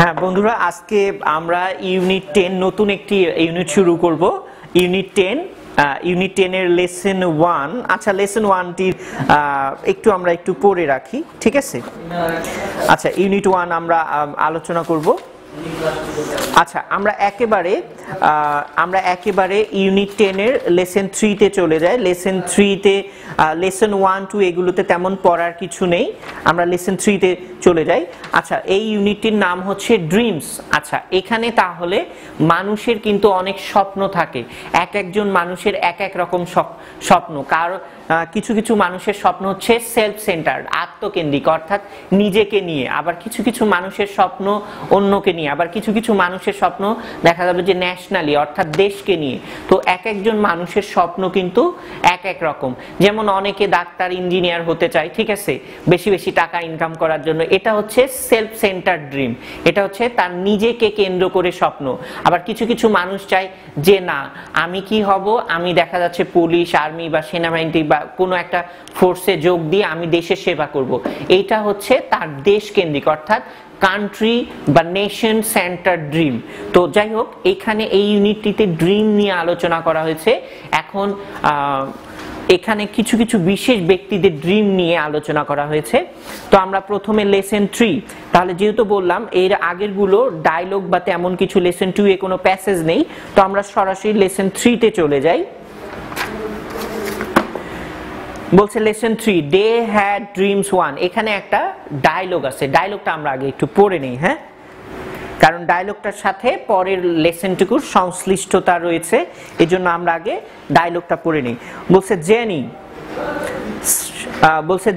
হ্যাঁ বন্ধুরা, আজকে আমরা ইউনিট 10 নতুন একটি ইউনিট শুরু করব। ইউনিট 10 এর লেসন 1। আচ্ছা, লেসন 1টির একটু পড়ে রাখি, ঠিক আছে? আচ্ছা, ইউনিট 1 আমরা আলোচনা করব। আচ্ছা, আমরা একেবারে ইউনিট 10 এর লেসন 3 তে চলে যাই। লেসন 3 তে লেসন 1 2 এগুলোতে তেমন পড়ার কিছু নেই, আমরা লেসন 3 তে চলে যাই। আচ্ছা, এই ইউনিটটির নাম হচ্ছে ড্রিমস। আচ্ছা, এখানে তাহলে মানুষের কিন্তু অনেক স্বপ্ন থাকে, একজন মানুষের এক রকম স্বপ্ন। কারণ কিছু কিছু মানুষের স্বপ্ন হচ্ছে সেলফ সেন্টার্ড, আত্মকেন্দ্রিক, অর্থাৎ নিজেকে নিয়ে। আবার কিছু কিছু মানুষের স্বপ্ন অন্যকে নিয়ে। আবার কিছু কিছু মানুষের স্বপ্ন দেখা যাবে যে ন্যাশনালি, অর্থাৎ দেশকে নিয়ে। তো একজন মানুষের স্বপ্ন কিন্তু এক রকম। যেমন অনেকে ডাক্তার, ইঞ্জিনিয়ার হতে চায়, ঠিক আছে, বেশি বেশি টাকা ইনকাম করার জন্য। এটা হচ্ছে সেলফ সেন্টার্ড ড্রিম, এটা হচ্ছে তার নিজেকে কেন্দ্র করে স্বপ্ন। আবার কিছু কিছু মানুষ চায় যে না, আমি কি হব, আমি দেখা যাচ্ছে পুলিশ, আর্মি বা সেনাবাহিনী বা কোনো একটা ফোর্সে যোগ দিয়ে আমি দেশের সেবা করব। এইটা হচ্ছে তার দেশ কেন্দ্রিক, অর্থাৎ কান্ট্রি বা নেশন সেন্টার ড্রিম। তো যাই হোক, এখানে এই ইউনিটটিতে ড্রিম নিয়ে আলোচনা করা হয়েছে। এখন এখানে কিছু কিছু বিশেষ ব্যক্তিদের ড্রিম নিয়ে আলোচনা করা হয়েছে। তো আমরা প্রথমে লেসন 3, তাহলে যেহেতু বললাম এর আগের গুলো ডায়লগ বা তেমন কিছু, লেসন 2 এ কোনো প্যাসেজ নেই, তো আমরা সরাসরি লেসন 3 তে চলে যাই। বলছে লেসন 3, দে হ্যাড ড্রিমস 1। এখানে একটা ডায়লগ আছে, ডায়লগটা আমরা আগে একটু পড়ে নেই, হ্যাঁ, কারণ ডায়লগটার সাথে পরের লেসনটুকুর সংশ্লিষ্টতা রয়েছে, এজন্য আমরা আগে ডায়লগটা পড়ে নেই। বলছে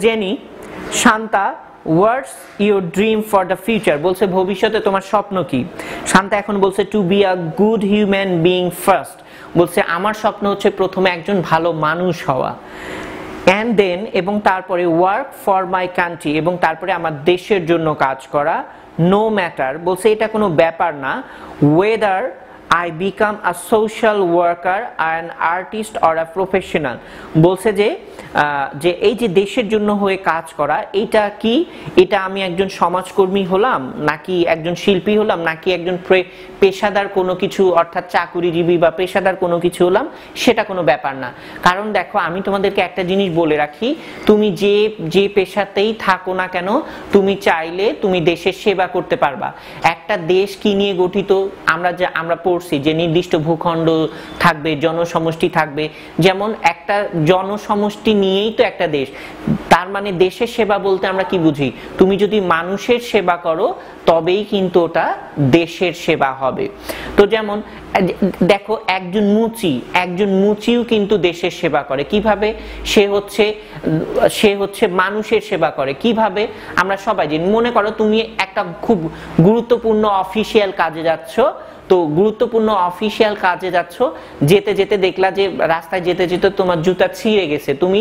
Jenny, Shanta, what's your dream for the future. বলছে ভবিষ্যতে তোমার স্বপ্ন কি? শান্তা এখন বলছে to be a good human being first. বলছে আমার স্বপ্ন হচ্ছে প্রথমে একজন ভালো মানুষ হওয়া। অ্যান্ড দেন, এবং তারপরে ওয়ার্ক ফর মাই কান্ট্রি, এবং তারপরে আমার দেশের জন্য কাজ করা। নো ম্যাটার, বলছে এটা কোনো ব্যাপার না, weather I become a social worker, an artist or a professional। বলছে যে এই যে দেশের জন্য হয়ে কাজ করা, এটা কি, এটা আমি একজন সমাজকর্মী হলাম, নাকি একজন শিল্পী হলাম, নাকি একজন পেশাদার কোনো কিছু, অর্থাৎ চাকুরিজীবী বা পেশাদার কোনো কিছু হলাম, সেটা কোনো ব্যাপার না। কারণ দেখো, আমি তোমাদেরকে একটা জিনিস বলে রাখি, তুমি যে পেশাতেই থাকো না কেন, তুমি চাইলে তুমি দেশের সেবা করতে পারবা। একটা দেশ কি নিয়ে গঠিত, আমরা পড়ছি যে নির্দিষ্ট ভূখণ্ড থাকবে, জনসমষ্টি থাকবে। যেমন একটা জনসমষ্টি নিয়েই তো একটা দেশ। তার মানে দেশের সেবা বলতে আমরা কি বুঝি? তুমি যদি মানুষের সেবা করো তবেই কিন্তু ওটা দেশের সেবা হবে। তো যেমন দেখো, একজন মুচিও কিন্তু দেশের সেবা করে। কিভাবে? সে হচ্ছে মানুষের সেবা করে। কিভাবে? আমরা সবাই জানি। মনে করো তুমি একটা খুব গুরুত্বপূর্ণ অফিসিয়াল কাজে যাচ্ছ, তো গুরুত্বপূর্ণ অফিসিয়াল কাজে যাচ্ছ, যেতে যেতে দেখলা যে রাস্তায় যেতে যেতে তোমার জুতা ছিঁড়ে গেছে, তুমি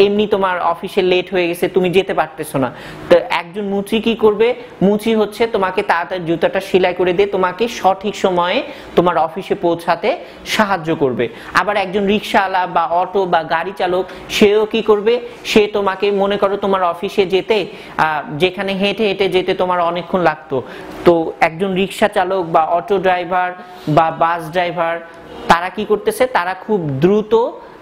এমনি তোমার অফিসে লেট হয়ে গেছে, তুমি যেতে পারতেছো না। তো একজন মুচি কি করবে? মুচি হচ্ছে তোমাকে তাড়াতাড়ি জুতাটা সেলাই করে দিয়ে তোমাকে সঠিক সময়ে তোমার অফিসে পৌঁছাতে সাহায্য করবে। আবার একজন রিক্সাওয়ালা বা অটো বা গাড়ি চালক, সেও কি করবে? সে তোমাকে, মনে করো তোমার অফিসে যেতে যেখানে হেঁটে হেঁটে যেতে তোমার অনেকক্ষণ লাগতো, তো একজন রিক্সা চালক বা অটো ড্রাইভার বা বাস ড্রাইভার, তারা কি করতেছে? তারা খুব দ্রুত,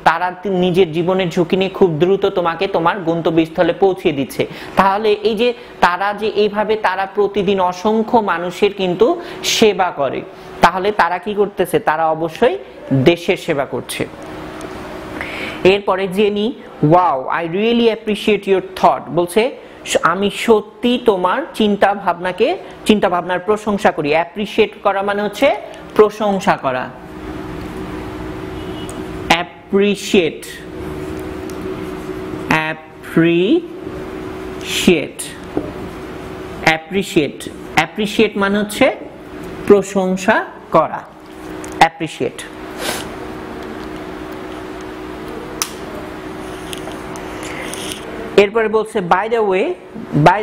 তারা নিজের জীবনের ঝুঁকি নিয়ে খুব দ্রুত তোমাকে তোমার গন্তব্যস্থলে পৌঁছে দিচ্ছে। তাহলে এই যে তারা যে এইভাবে তারা প্রতিদিন অসংখ্য মানুষের কিন্তু সেবা করে, তাহলে তারা কি করতেছে? তারা অবশ্যই দেশের সেবা করছে। এরপরে jenny, wow, I really appreciate your thought. বলছে আমি সত্যি তোমার চিন্তা ভাবনার প্রশংসা করি। অ্যাপ্রিশিয়েট করা মানে হচ্ছে প্রশংসা করা। অ্যাপ্রিশিয়েট মানে হচ্ছে প্রশংসা করা। অ্যাপ্রিশিয়েট। এরপরে বলছে বাই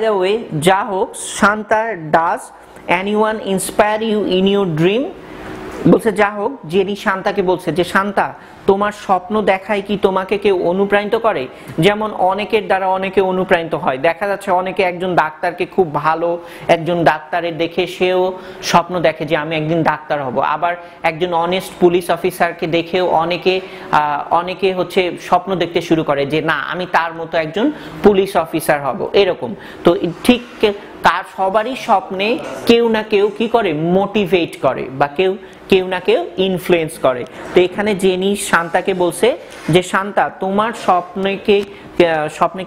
দ্য ওয়ে, যা হোক, Shanta, does anyone inspire you in your dream. বলছে যা হোক, জেনি শান্তাকে বলছে যে শান্তা, তোমার স্বপ্ন দেখায় কি তোমাকে কেউ অনুপ্রাণিত করে? যেমন অনেকের দ্বারা অনেকে অনুপ্রাণিত হয়, দেখা যাচ্ছে অনেকে একজন ডাক্তারকে খুব ভালো একজন ডাক্তারের দেখে সেও স্বপ্ন দেখে যে আমি একদিন ডাক্তার হব। আবার একজন অনেস্ট পুলিশ অফিসারকে দেখেও অনেকে হচ্ছে স্বপ্ন দেখতে শুরু করে যে না আমি তার মতো একজন পুলিশ অফিসার হব, এরকম। তো ঠিক তার সবারই স্বপ্নে কেউ না কেউ কি করে, মোটিভেট করে বা কেউ না কেউ ইনফ্লুয়েন্স করে। তো এখানে জেনি শান্তাকে বলছে যে শান্তা, তোমার স্বপ্নে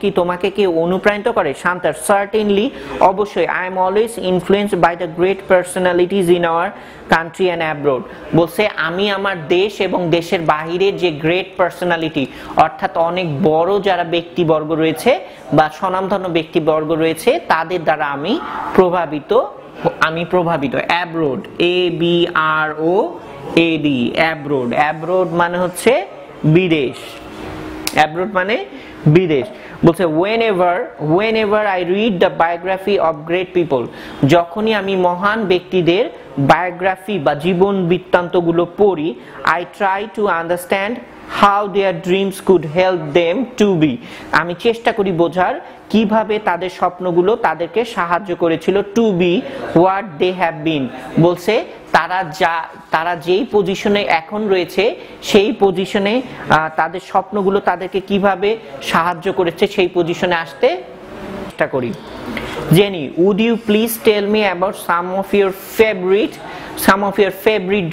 কি তোমাকে কেউ অনুপ্রাণিত করে? শান্তা, সার্টেনলি, অবশ্যই, I am always influenced by the great personalities in our country and abroad. বলছে আমি আমার দেশ এবং দেশের বাহিরের যে গ্রেট পার্সোনালিটি, অর্থাৎ অনেক বড় যারা ব্যক্তিবর্গ রয়েছে বা স্বনামধন্য ব্যক্তিবর্গ রয়েছে তাদের দ্বারা আমি প্রভাবিত। অ্যাব্রোড, ABROAD, অ্যাব্রোড মানে হচ্ছে বিদেশ, অ্যাব্রোড মানে বিদেশ। বলছে whenever I read the biography of great people, যখনই আমি মহান ব্যক্তিদের বায়োগ্রাফি বা জীবন বৃত্তান্তগুলো পড়ি, I try to understand how their dreams could help them to be, আমি চেষ্টা করি বোঝার কিভাবে তাদের স্বপ্নগুলো তাদেরকে সাহায্য করেছিল to be what they have been। বলছে তারা যেই পজিশনে এখন রয়েছে সেই পজিশনে তাদের স্বপ্নগুলো তাদেরকে কিভাবে সাহায্য করেছে সেই পজিশনে আসতে চেষ্টা করি। Jenny, would you please tell me about some of your favorite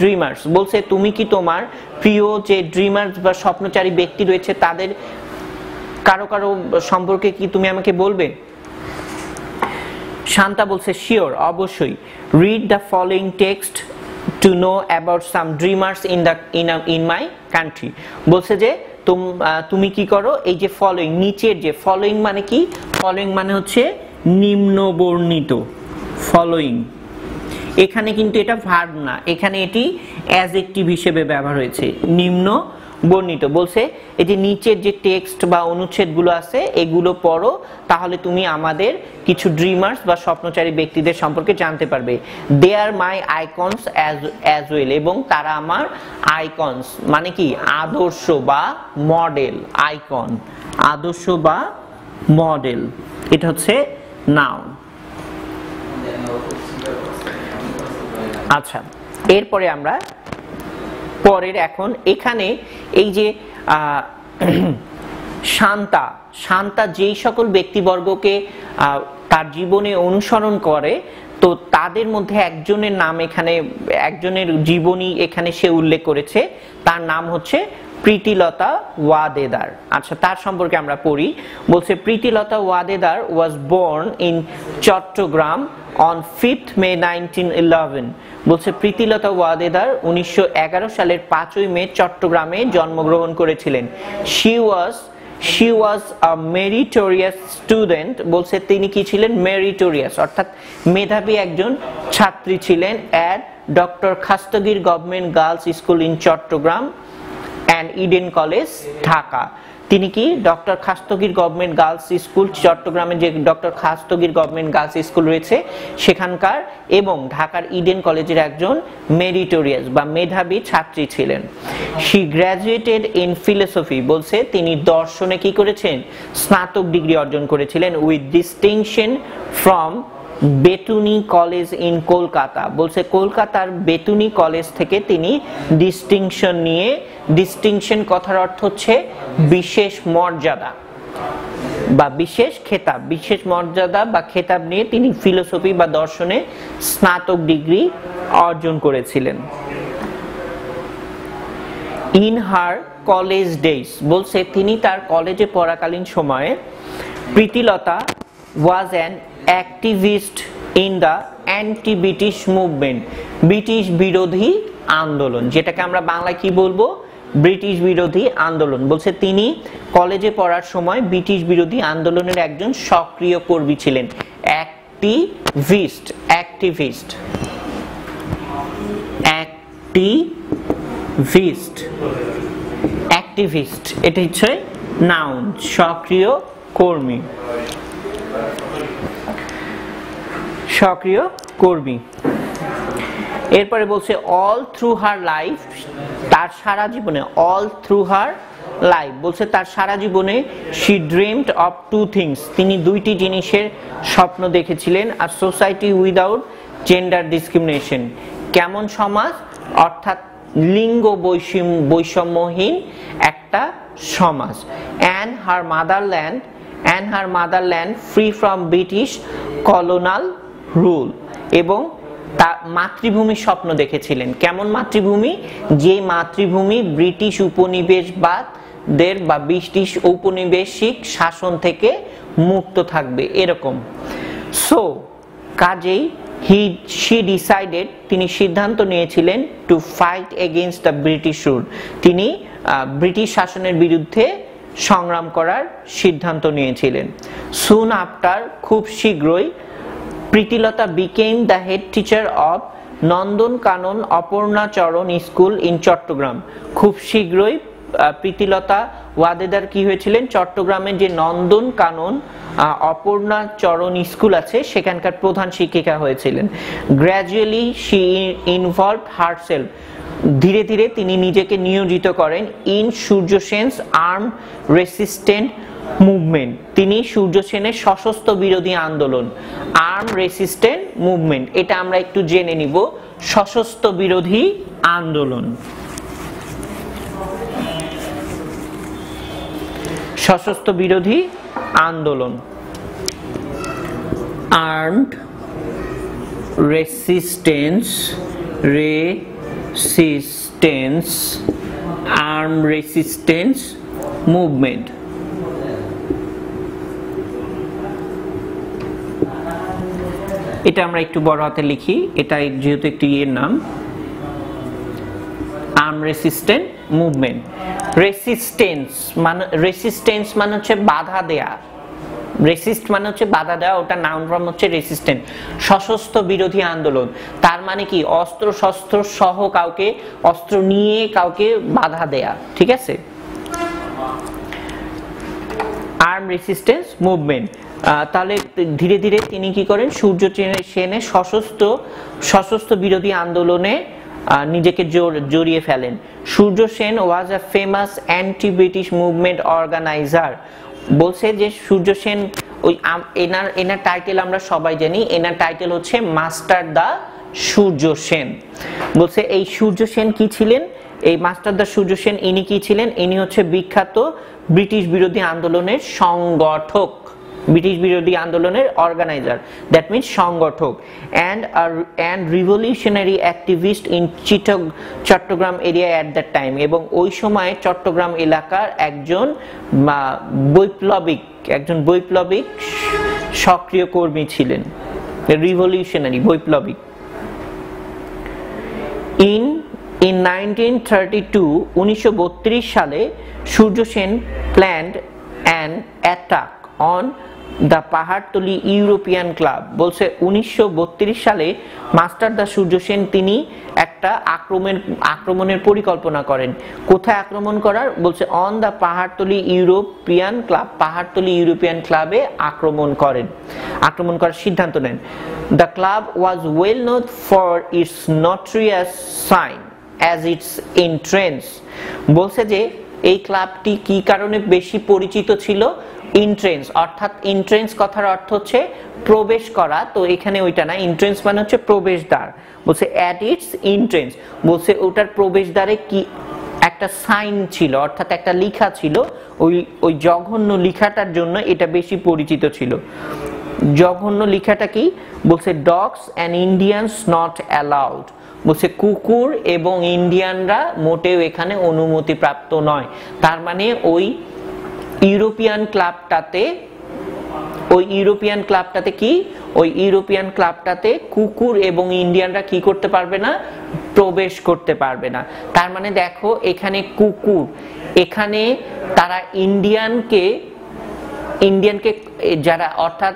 dreamers? বলছে তুমি কি তোমার প্রিয় যে ড্রিমার্স বা স্বপ্নচারী ব্যক্তি রয়েছে তাদের কারো সম্পর্কে কি তুমি আমাকে বলবে? শান্তা বলছে শিওর, অবশ্যই। Read the following text to know about some dreamers in my country. বলছে যে তুমি কি করো, এই যে ফলোইং, নিচের যে ফলোইং মানে কি, ফলোইং মানে হচ্ছে নিম্নবর্ণিত। ফলোইং এখানে কিন্তু এটা ভার্ব না, এখানে এটি অ্যাডজেক্টিভ হিসেবে ব্যবহার হয়েছে, নিম্ন বর্ণিত। বলছে এই যে নিচের যে টেক্সট বা অনুচ্ছেদগুলো আছে এগুলো পড়ো, তাহলে তুমি আমাদের কিছু ড্রিমার্স বা স্বপ্নচারী ব্যক্তিদের সম্পর্কে জানতে পারবে। দে আর মাই আইকনস অ্যাজ ওয়েল, এবং তারা আমার আইকনস মানে কি, আদর্শ বা মডেল। আইকন আদর্শ বা মডেল, এটা হচ্ছে নাউন। আচ্ছা, এরপরে আমরা পরের এখন এখানে এই যে শান্তা যেই সকল ব্যক্তিবর্গকে তার জীবনে অনুসরণ করে, তো তাদের মধ্যে একজনের নাম এখানে, একজনের জীবনী এখানে সে উল্লেখ করেছে, তার নাম হচ্ছে প্রীতিলতা ওয়াদেদার। আচ্ছা, তার সম্পর্কে আমরা পড়ি। বলছে Pritilata Waddedar was born in Chittagong on 5th May 1911। বলছে প্রীতিলতা ওয়াদেদার 1911 সালের 5ই মে চট্টগ্রামে জন্মগ্রহণ করেছিলেন। she was a meritorious student। বলছে তিনি কি ছিলেন, মেরিটোরিয়াস অর্থাৎ মেধাবী একজন ছাত্রী ছিলেন at doctor Khastagir government girls school in Chittagong and Eden college, Dhaka. তিনি কি doctor Khastagir government girls school, চট্টগ্রামে যে doctor Khastagir government girls school রয়েছে সেখানকার, এবং ঢাকার ইডেন কলেজের একজন মেরিটোরিয়াস বা মেধাবী ছাত্রী ছিলেন। She graduated in philosophy. বলছে তিনি দর্শনে কি করেছেন, স্নাতক ডিগ্রি অর্জন করেছিলেন with distinction from Bethune College in Kolkata. বলছে কলকাতার বেতুনি কলেজ থেকে তিনি ডিস্টিংশন নিয়ে, ডিস্টিংশন কথার অর্থ হচ্ছে বিশেষ মর্যাদা বা বিশেষ খেতাব, বিশেষ মর্যাদা বা খেতাব নিয়ে তিনি ফিলোসফি বা দর্শনে স্নাতক ডিগ্রি অর্জন করেছিলেন। In her college days. বলছে তিনি তার কলেজে পড়াকালীন সময়ে Pritilata was an activist in the anti-British movement, British বিরোধী আন্দোলন, যেটাকে আমরা বাংলায় কি বলবো, ব্রিটিশ বিরোধী আন্দোলন। বলছে তিনি কলেজে পড়ার সময় ব্রিটিশ বিরোধী আন্দোলনের একজন সক্রিয় কর্মী ছিলেন। অ্যাক্টিভিস্ট এটা হচ্ছে নাউন, সক্রিয় কর্মী, সক্রিয় কর্মী। এরপরে বলছে অল থ্রু হার লাইফ, তার সারা জীবনে, অল থ্রু হার লাইফ বলছে তার সারা জীবনে she dreamed of two things, তিনি দুইটি জিনিসের স্বপ্ন দেখেছিলেন। আর সোসাইটি উইদাউট জেন্ডার ডিসক্রিমিনেশন, কেমন সমাজ, অর্থাৎ লিঙ্গ বৈষম্যহীন একটা সমাজ। And her motherland free from British colonial rule, এবং তা মাতৃভূমির স্বপ্ন দেখেছিলেন। কেমন মাতৃভূমি, যে মাতৃভূমি ব্রিটিশ উপনিবেশবাদদের বা ব্রিটিশ ঔপনিবেশিক শাসন থেকে মুক্ত থাকবে এরকম। সো কাজেই she decided, তিনি সিদ্ধান্ত নিয়েছিলেন to fight against the British rule, তিনি ব্রিটিশ শাসনের বিরুদ্ধে সংগ্রাম করার সিদ্ধান্ত নিয়েছিলেন। সুন আফটার, খুব শীঘ্রই, Pritilata became the head teacher of Nandankanan Aparnacharan school in Chittagong. খুব শীঘ্রই প্রীতিলতা ওয়াদেদার কি হয়েছিলেন, চট্টগ্রামের যে নন্দনকানন অপর্ণাচরণ স্কুল আছে সেখানকার প্রধান শিক্ষিকা হয়েছিলেন। গ্র্যাজুয়ালি শি ইনভলভড হারসেলফ, ধীরে ধীরে তিনি নিজেকে নিয়োজিত করেন in Surya Sen's arm resistant movement, তিনি সূর্য সেনের সশস্ত্র বিরোধী আন্দোলন, আর্ম রেসিস্ট্যান্ট মুভমেন্ট, এটা আমরা একটু জেনে নিব। সশস্ত্র বিরোধী আন্দোলন, সশস্ত্র বিরোধী আন্দোলন, armed resistance arm resistance movement. এটা আমরা একটু বড় হাতে লিখি, এটা যেহেতু একটি ইয়ের নাম, আর্ম রেসিস্ট্যান্ট মুভমেন্ট। রেসিস্টেন্স মানে হচ্ছে বাধা দেয়া, রেসিস্ট মানে হচ্ছে বাধা দেওয়া, ওটা নাউন ফর্ম হচ্ছে রেসিস্ট্যান্ট। সশস্ত্র বিরোধী আন্দোলন তার মানে কি, অস্ত্র শস্ত্র সহ কাউকে, অস্ত্র নিয়ে কাউকে বাধা দেয়া, ঠিক আছে। আর্ম রেসিস্ট্যান্স মুভমেন্ট, তাহলে ধীরে ধীরে তিনি কি করেন, সূর্য সেনের সশস্ত্র বিরোধী আন্দোলনে নিজেকে জড়িয়ে ফেলেন। Surya Sen was a famous anti British movement organiser, বলছে যে সূর্য সেন, ওই এনার টাইটেল আমরা সবাই জানি, এনার টাইটেল হচ্ছে মাস্টার দা সূর্য সেন। বলছে এই সূর্য সেন কি ছিলেন, এই মাস্টার দা সূর্য সেন ইনি কি ছিলেন, ইনি হচ্ছে বিখ্যাত ব্রিটিশ বিরোধী আন্দোলনের সংগঠক, ব্রিটিশ বিরোধী আন্দোলনের অর্গানাইজার, দ্যাট মিনস সংগঠক, and revolutionary activist in Chittagong area at that time, এবং ওই সময় চট্টগ্রাম এলাকার একজন বৈপ্লবিক সক্রিয় কর্মী ছিলেন, রিভলিউশনারি বৈপ্লবিক। ইন 1932 সালে Surya Sen planned an attack on the Pahartali European club. বলছে 1932 সালে মাস্টার দা সূর্য সেন তিনি একটা আক্রমণের পরিকল্পনা করেন। কোথায় আক্রমণ করার, বলছে on the Pahartali European club, Pahartali European ক্লাবে আক্রমণ করার সিদ্ধান্ত নেন। The club was well known for its notorious sign as its entrance. বলছে যে এই ক্লাবটি কি কারণে বেশি পরিচিত ছিল, এন্ট্রেন্স, অর্থাৎ এন্ট্রেন্স কথার অর্থ হচ্ছে প্রবেশ করা, তো এখানে ওইটা না, এন্ট্রেন্স মানে হচ্ছে প্রবেশদ্বার। বলছে অ্যাট ইটস এন্ট্রেন্স, বলছে ওটার প্রবেশদ্বারে কি একটা সাইন ছিল, অর্থাৎ একটা লেখা ছিল, ওই জঘন্য লেখাটার জন্য এটা বেশি পরিচিত ছিল। জঘন্য লেখাটা কি, বলছে dogs and Indians not allowed, বলছে কুকুর এবং ইন্ডিয়ানরা মোটেও এখানে অনুমতিপ্রাপ্ত নয়। তার মানে ওই ইউরোপিয়ান ক্লাবটাতে কুকুর এবং ইন্ডিয়ানরা কি করতে পারবে না, প্রবেশ করতে পারবে না। তার মানে দেখো এখানে কুকুর, এখানে তারা ইন্ডিয়ানকে যারা, অর্থাৎ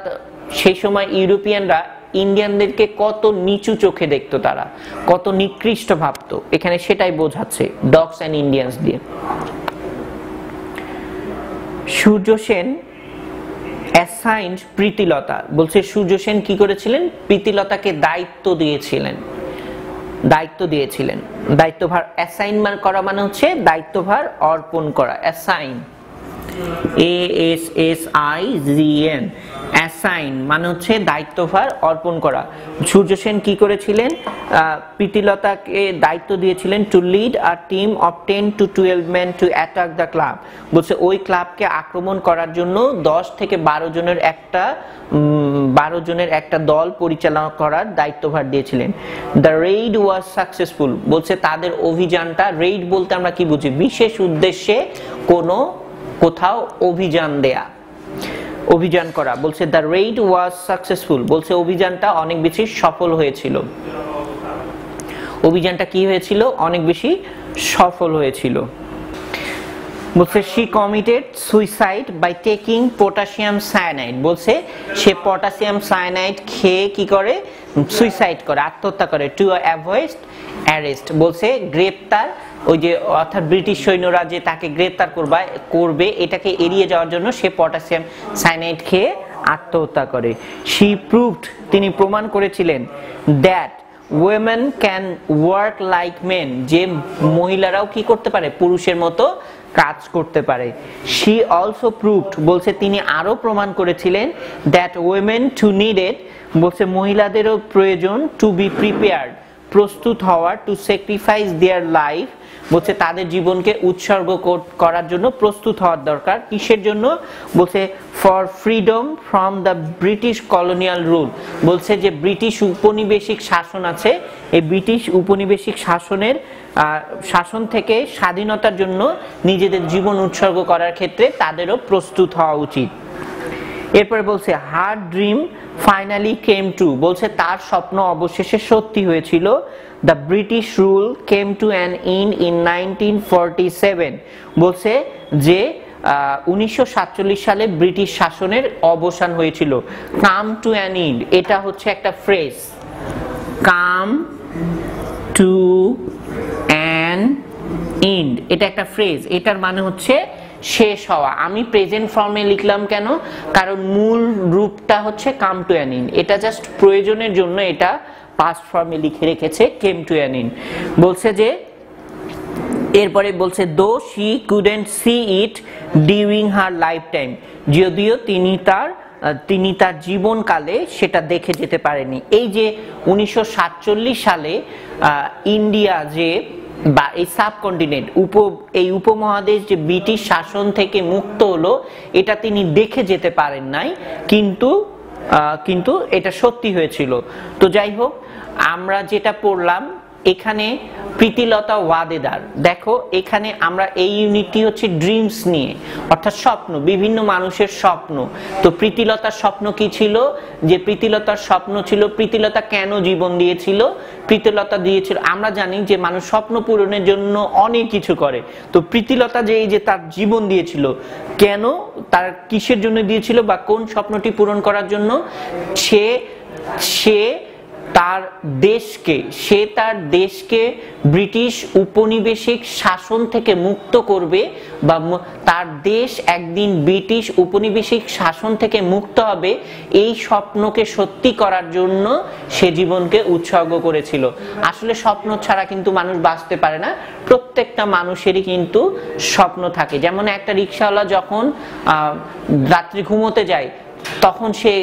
সেই সময় ইউরোপিয়ানরা ইন্ডিয়ানদেরকে কত নিচু চোখে দেখতো, তারা কত নিকৃষ্ট ভাবতো, এখানে সেটাই বোঝাচ্ছে ডগস অ্যান্ড ইন্ডিয়ানস দিয়ে। সূর্য সেন অ্যাসাইন্ড প্রীতিলতা, বলছে সূর্য সেন কি করেছিলেন, প্রীতিলতাকে দায়িত্ব দিয়েছিলেন। দায়িত্ব দিয়েছিলেন। দায়িত্বভার অ্যাসাইনমেন্ট করা মানে হচ্ছে দায়িত্বভার অর্পণ করা, অ্যাসাইন, ASSIGN, অ্যাসাইন মানে হচ্ছে দায়িত্বভার অর্পণ করা। সূর্য সেন কি করেছিলেন? প্রীতিলতাকে দায়িত্ব দিয়েছিলেন to lead a team of 10 to 12 men to attack the club. বলছে ওই ক্লাবকে আক্রমণ করার জন্য 10 থেকে 12 জনের একটা দল পরিচালনা করার দায়িত্বভার দিয়েছিলেন। The Raid was successful. বলছে তাদের অভিযানটা, রেইড বলতে আমরা কি বুঝি? বিশেষ উদ্দেশ্যে কোথাও অভিযান দেয়া, অভিযান করা। বলছে দ্য রেইড ওয়াজ সাকসেসফুল, বলছে অভিযানটা অনেক বেশি সফল হয়েছিল। অভিযানটা কি হয়েছিল? অনেক বেশি সফল হয়েছিল। বলছে she committed suicide by taking potassium cyanide। বলছে সে পটাশিয়াম সায়ানাইড খেয়ে কি করে? সুইসাইড করে, আত্মহত্যা করে। টু অ্যাভয়েড অ্যারেস্ট, বলছে গ্রেপ্তার, ওই যে অর্থাৎ ব্রিটিশ সৈন্যরা যে তাকে গ্রেপ্তার করবে এটাকে এড়িয়ে যাওয়ার জন্য সে পটাশিয়াম সায়ানাইড খেয়ে আত্মহত্যা করে। she proved, তিনি প্রমাণ করেছিলেন that women can work like men, যে মহিলারাও কি করতে পারে? পুরুষের মতো কাজ করতে পারে। she also proved, বলছে তিনি আরো প্রমাণ করেছিলেন that women too needed, বলছে মহিলাদেরও প্রয়োজন to be prepared, প্রস্তুত হওয়ার, to sacrifice their life, বলছে তাদের জীবনকে উৎসর্গ করার জন্য প্রস্তুত হওয়ার দরকার। কিসের জন্য? বলছে for freedom from the British colonial rule, বলছে যে ব্রিটিশ উপনিবেশিক শাসন আছে, এই ব্রিটিশ উপনিবেশিক শাসন থেকে স্বাধীনতার জন্য নিজেদের জীবন উৎসর্গ করার ক্ষেত্রে তাদেরও প্রস্তুত হওয়া উচিত। এরপরে বলছে হার ড্রিম ফাইনালি কেম টু, বলছে তার স্বপ্ন অবশেষে সত্যি হয়েছিল। The British rule came to an end in 1947, বলছে যে 1947 সালে ব্রিটিশ শাসনের অবসান হয়েছিল। কাম টু অ্যান এন্ড, এটা হচ্ছে একটা phrase, come to an end, এটা একটা ফ্রেজ, এটার মানে হচ্ছে শেষ হওয়া। আমি প্রেজেন্ট ফর্মে লিখলাম কেন? কারণ মূল রূপটা হচ্ছে কাম টু অ্যান এন্ড, এটা জাস্ট প্রয়োজনের জন্য এটা পাস্ট ফর্মে লিখে রেখেছে কেম টু অ্যান এন্ড। বলছে যে এরপরে বলছে though she couldn't see it during her lifetime, যদিও তিনি তার জীবনকালে সেটা দেখে যেতে পারেনি। এই যে 1947 সালে ইন্ডিয়া যে বা এই সাবকন্টিনেন্ট এই উপমহাদেশ যে ব্রিটিশ শাসন থেকে মুক্ত হলো, এটা তিনি দেখে যেতে পারেন নাই, কিন্তু এটা সত্যি হয়েছিল। তো যাই হোক, আমরা যেটা পড়লাম এখানে প্রীতিলতা ওয়াদেদার, দেখো এখানে আমরা এই ইউনিটটি হচ্ছে ড্রিমস নিয়ে, অর্থাৎ স্বপ্ন, বিভিন্ন মানুষের স্বপ্ন। তো প্রীতিলতার স্বপ্ন কি ছিল? যে প্রীতিলতার স্বপ্ন ছিল, প্রীতিলতা কেন জীবন দিয়েছিল? প্রীতিলতা দিয়েছিল, আমরা জানি যে মানুষ স্বপ্ন পূরণের জন্য অনেক কিছু করে। তো প্রীতিলতা যে এই যে তার জীবন দিয়েছিল, কেন, তার কিসের জন্য দিয়েছিল বা কোন স্বপ্নটি পূরণ করার জন্য? সে তার দেশকে ব্রিটিশ উপনিবেশিক শাসন থেকে মুক্ত করবে, বা তার দেশ একদিন ব্রিটিশ উপনিবেশিক শাসন থেকে মুক্ত হবে, এই স্বপ্নকে সত্যি করার জন্য সে জীবনকে উৎসর্গ করেছিল। আসলে স্বপ্ন ছাড়া কিন্তু মানুষ বাঁচতে পারে না, প্রত্যেকটা মানুষেরই কিন্তু স্বপ্ন থাকে। যেমন একটা রিকশাওয়ালা যখন রাত্রি ঘুমোতে যায়, তখন সে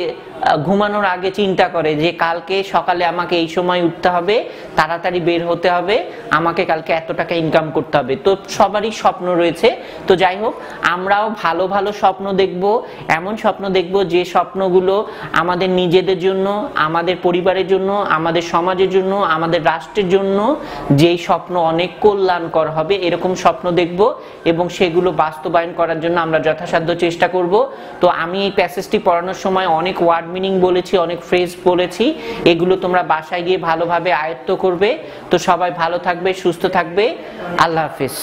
ঘুমানোর আগে চিন্তা করে যে কালকে সকালে আমাকে এই সময় উঠতে হবে, তাড়াতাড়ি বের হতে হবে, আমাকে কালকে এত টাকা ইনকাম করতে হবে। তো সবারই স্বপ্ন রয়েছে। তো যাই হোক, আমরাও ভালো ভালো স্বপ্ন দেখব, এমন স্বপ্ন দেখব যে স্বপ্নগুলো আমাদের নিজেদের জন্য, আমাদের পরিবারের জন্য, আমাদের সমাজের জন্য, আমাদের রাষ্ট্রের জন্য যেই স্বপ্ন অনেক কল্যাণকর হবে, এরকম স্বপ্ন দেখব এবং সেগুলো বাস্তবায়ন করার জন্য আমরা যথাসাধ্য চেষ্টা করব। তো আমি এই প্যাসেজটি পড়ানোর সময় অনেক ওয়ার্ড মিনিং বলেছি, অনেক ফ্রেজ বলেছি, এগুলো তোমরা বাসায় গিয়ে ভালোভাবে আয়ত্ত করবে। তো সবাই ভালো থাকবে, সুস্থ থাকবে, আল্লাহ হাফেজ।